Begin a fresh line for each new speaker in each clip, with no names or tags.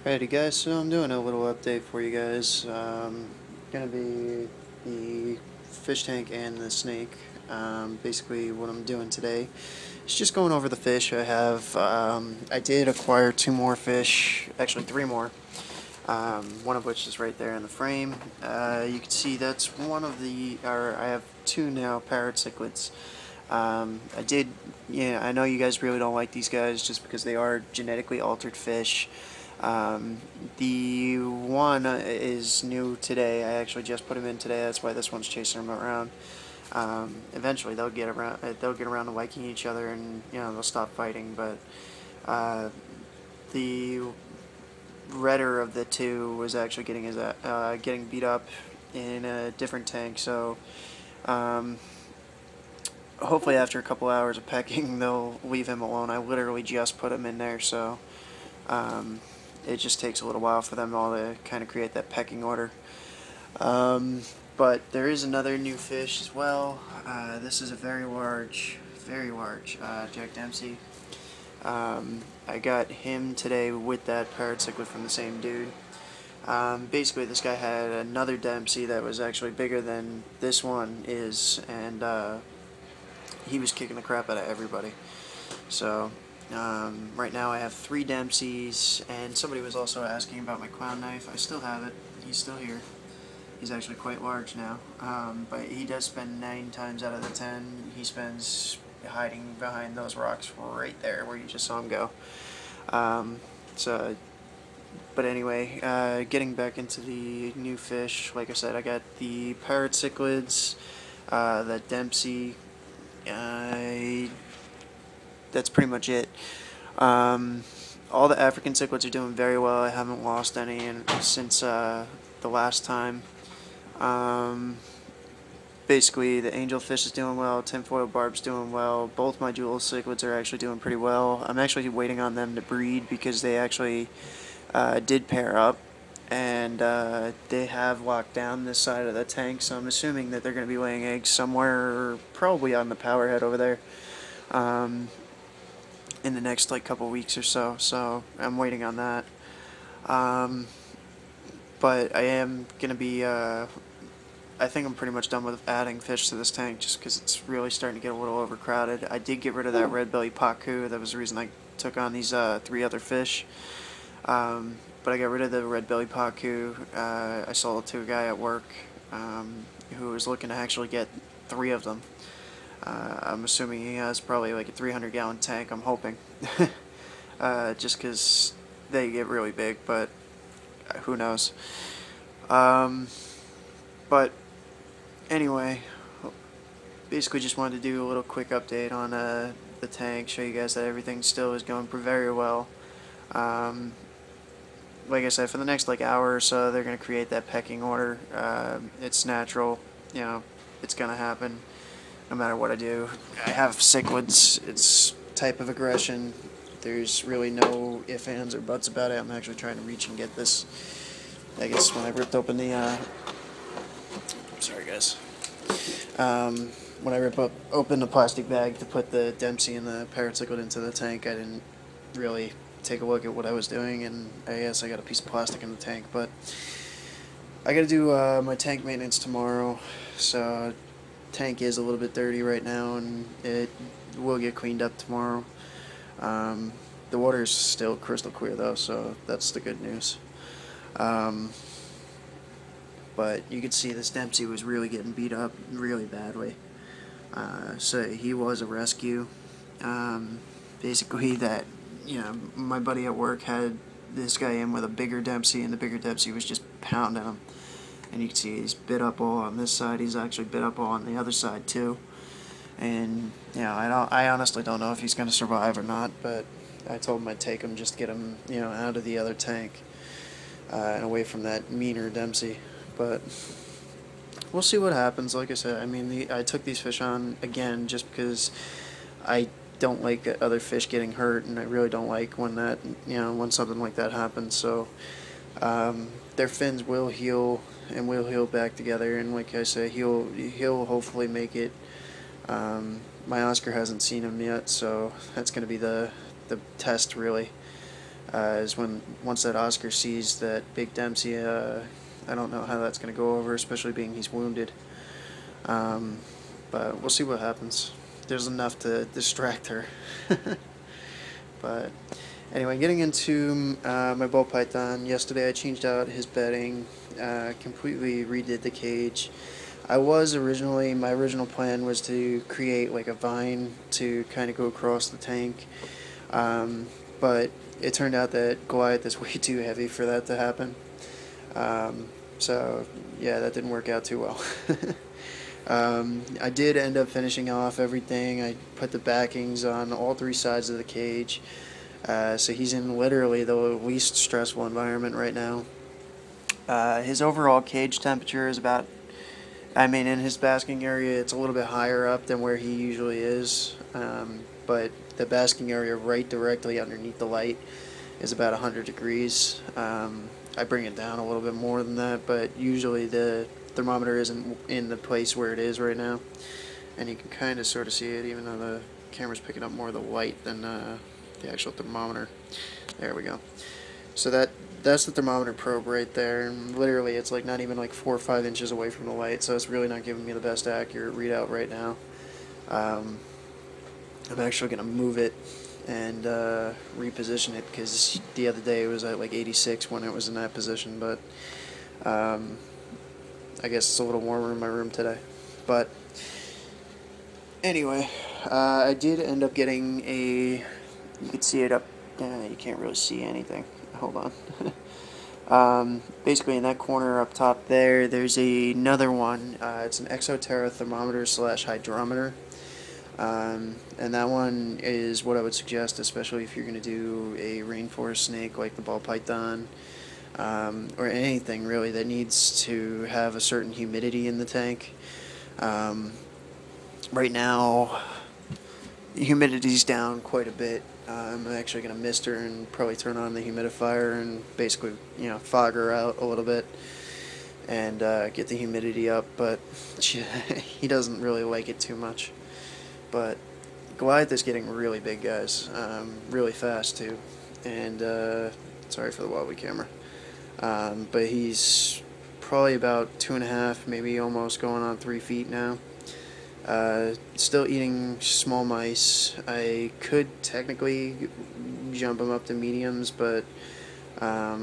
Alrighty guys, so I'm doing a little update for you guys. Gonna be the fish tank and the snake. Basically what I'm doing today is just going over the fish. I did acquire two more fish, actually three more. One of which is right there in the frame. You can see that's I have two now parrot cichlids. I know you guys really don't like these guys just because they are genetically altered fish. The one is new today. I actually just put him in today. That's why this one's chasing him around. Eventually they'll get around. They'll get around to liking each other, and they'll stop fighting. But the redder of the two was actually getting beat up in a different tank. So hopefully after a couple hours of pecking, they'll leave him alone. I literally just put him in there, so it just takes a little while for them all to kind of create that pecking order. But there is another new fish as well. This is a very large Jack Dempsey. I got him today with that parrot cichlid from the same dude. Basically, this guy had another Dempsey that was actually bigger than this one is, and he was kicking the crap out of everybody. So right now I have three Dempseys, and somebody was also asking about my clown knife. I still have it. He's still here. He's actually quite large now, but he does spend 9 times out of the 10. He spends hiding behind those rocks right there where you just saw him go. But anyway, getting back into the new fish, like I said, I got the parrot cichlids, the Dempsey. That's pretty much it. All the African cichlids are doing very well. I haven't lost any since the last time. Basically, the angelfish is doing well, tinfoil barb's doing well. Both my jewel cichlids are actually doing pretty well. I'm actually waiting on them to breed because they actually did pair up, and they have locked down this side of the tank, so I'm assuming that they're going to be laying eggs somewhere, probably on the power head over there, in the next couple weeks or so. So I'm waiting on that. But I am going to be, I think I'm pretty much done with adding fish to this tank just because it's really starting to get a little overcrowded. I did get rid of that red belly pacu. That was the reason I took on these 3 other fish. But I got rid of the red belly pacu. I sold it to a guy at work who was looking to actually get 3 of them. I'm assuming he has probably like a 300-gallon tank, I'm hoping. Just because they get really big, but who knows. But anyway, basically just wanted to do a little quick update on the tank, show you guys that everything still is going very well. Like I said, for the next hour or so, they're going to create that pecking order. It's natural, it's going to happen no matter what I do. I have cichlids. It's type of aggression. There's really no ifs, ands, or buts about it. I'm actually trying to reach and get this. I guess when I ripped open the sorry guys. When I open the plastic bag to put the Dempsey and the parrot cichlid into the tank, I didn't really take a look at what I was doing, and I guess I got a piece of plastic in the tank. But I gotta do my tank maintenance tomorrow, so tank is a little bit dirty right now, and it will get cleaned up tomorrow. The water is still crystal clear though, so that's the good news. But you can see this Dempsey was really getting beat up really badly. So he was a rescue. Basically my buddy at work had this guy in with a bigger Dempsey, and the bigger Dempsey was just pounding him. And you can see he's bit up all on this side. He's actually bit up all on the other side too. And I honestly don't know if he's going to survive or not, but I told him I'd take him just to get him out of the other tank and away from that meaner Dempsey. But we'll see what happens. Like I said, I mean, I took these fish on again just because I don't like other fish getting hurt, and I really don't like when when something like that happens. So their fins will heal, and we'll heal back together. And like I say, he'll hopefully make it. My Oscar hasn't seen him yet, so that's going to be the test really. is when once that Oscar sees that Big Dempsey, I don't know how that's going to go over, especially being he's wounded. But we'll see what happens. There's enough to distract her. But anyway, getting into my ball python. Yesterday I changed out his bedding, completely redid the cage. My original plan was to create like a vine to kind of go across the tank, but it turned out that Goliath is way too heavy for that to happen. So yeah, that didn't work out too well. I did end up finishing off everything. I put the backings on all three sides of the cage, so he's in literally the least stressful environment right now. His overall cage temperature is about, in his basking area, it's a little bit higher up than where he usually is, but the basking area right directly underneath the light is about 100 degrees. I bring it down a little bit more than that, but usually the thermometer isn't in the place where it is right now, and you can kind of sort of see it, even though the camera's picking up more of the light than the actual thermometer. There we go. So that's the thermometer probe right there, and literally it's like not even like 4 or 5 inches away from the light, so it's really not giving me the best accurate readout right now. I'm actually going to move it and reposition it, because the other day it was at like 86 when it was in that position, but I guess it's a little warmer in my room today. But anyway, I did end up getting you can see it up, you can't really see anything, hold on. Basically in that corner up top there's another one. It's an Exoterra thermometer / hydrometer. And that one is what I would suggest, especially if you're going to do a rainforest snake like the ball python, or anything really that needs to have a certain humidity in the tank. Right now, humidity's down quite a bit. I'm actually going to mist her and probably turn on the humidifier and basically, fog her out a little bit and get the humidity up, but he doesn't really like it too much. But Goliath is getting really big, guys, really fast too, and sorry for the wobbly camera, but he's probably about 2.5, maybe almost going on 3 feet now. Still eating small mice. I could technically jump him up to mediums, but I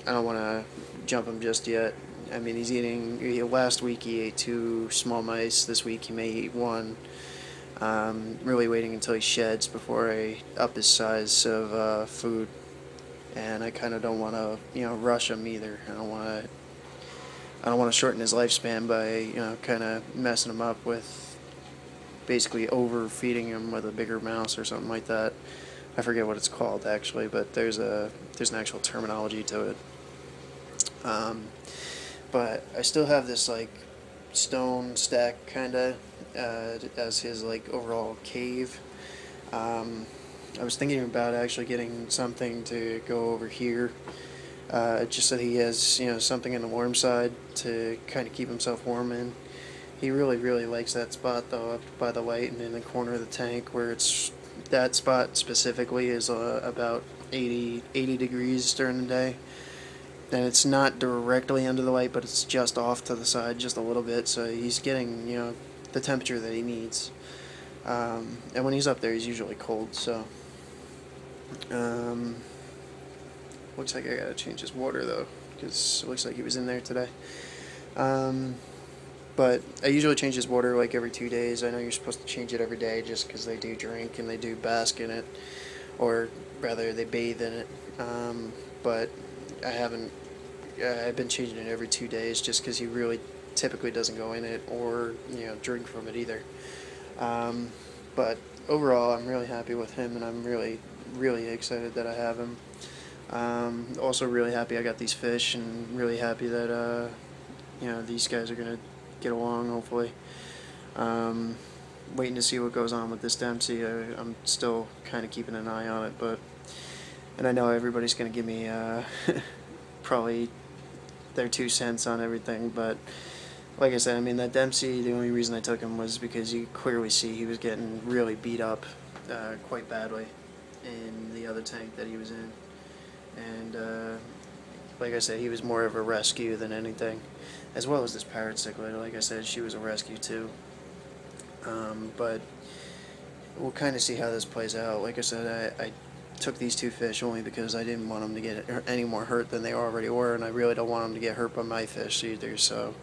don't want to jump him just yet. He's eating, last week he ate 2 small mice, this week he may eat 1. Really waiting until he sheds before I up his size of food, and I kind of don't want to, rush him either. I don't want to shorten his lifespan by, kind of messing him up with basically overfeeding him with a bigger mouse or something like that. I forget what it's called actually, but there's an actual terminology to it. But I still have this like stone stack kind of as his like overall cave. I was thinking about actually getting something to go over here, just so he has something in the warm side to kind of keep himself warm in. He really likes that spot though, up by the light and in the corner of the tank, where that spot specifically is about 80 degrees during the day. And it's not directly under the light, but it's just off to the side just a little bit, so he's getting the temperature that he needs. And when he's up there, he's usually cold, so looks like I gotta change his water though, because it looks like he was in there today. But I usually change his water like every 2 days. I know you're supposed to change it every day just because they do drink and they do bask in it, or rather they bathe in it. But I haven't. I've been changing it every 2 days just because he really typically doesn't go in it or drink from it either. But overall, I'm really happy with him, and I'm really excited that I have him. Also really happy I got these fish, and really happy that these guys are gonna get along hopefully. Waiting to see what goes on with this Dempsey. I'm still kind of keeping an eye on it, and I know everybody's gonna give me probably their 2 cents on everything, but like I said, that Dempsey, the only reason I took him was because you clearly see he was getting really beat up quite badly. in the other tank that he was in. And like I said, he was more of a rescue than anything, as well as this parrot cichlid. Like I said, she was a rescue too. But we'll kind of see how this plays out. Like I said, I took these two fish only because I didn't want them to get any more hurt than they already were, and I really don't want them to get hurt by my fish either. So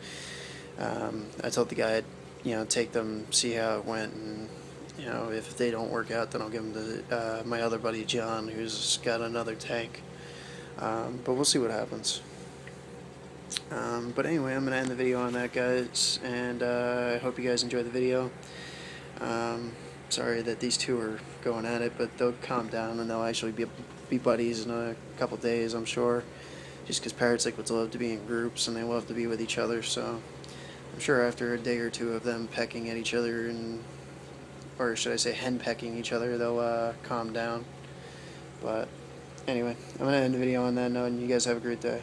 I told the guy, take them, see how it went, and if they don't work out, then I'll give them to my other buddy John, who's got another tank. But we'll see what happens. But anyway, I'm going to end the video on that, guys, and I hope you guys enjoyed the video. Sorry that these two are going at it, but they'll calm down and they'll actually be buddies in a couple days, I'm sure. Just because parrot cichlids love to be in groups and they love to be with each other, so I'm sure after a day or two of them pecking at each other, or should I say henpecking each other, they'll calm down. But anyway, I'm going to end the video on that note, and you guys have a great day.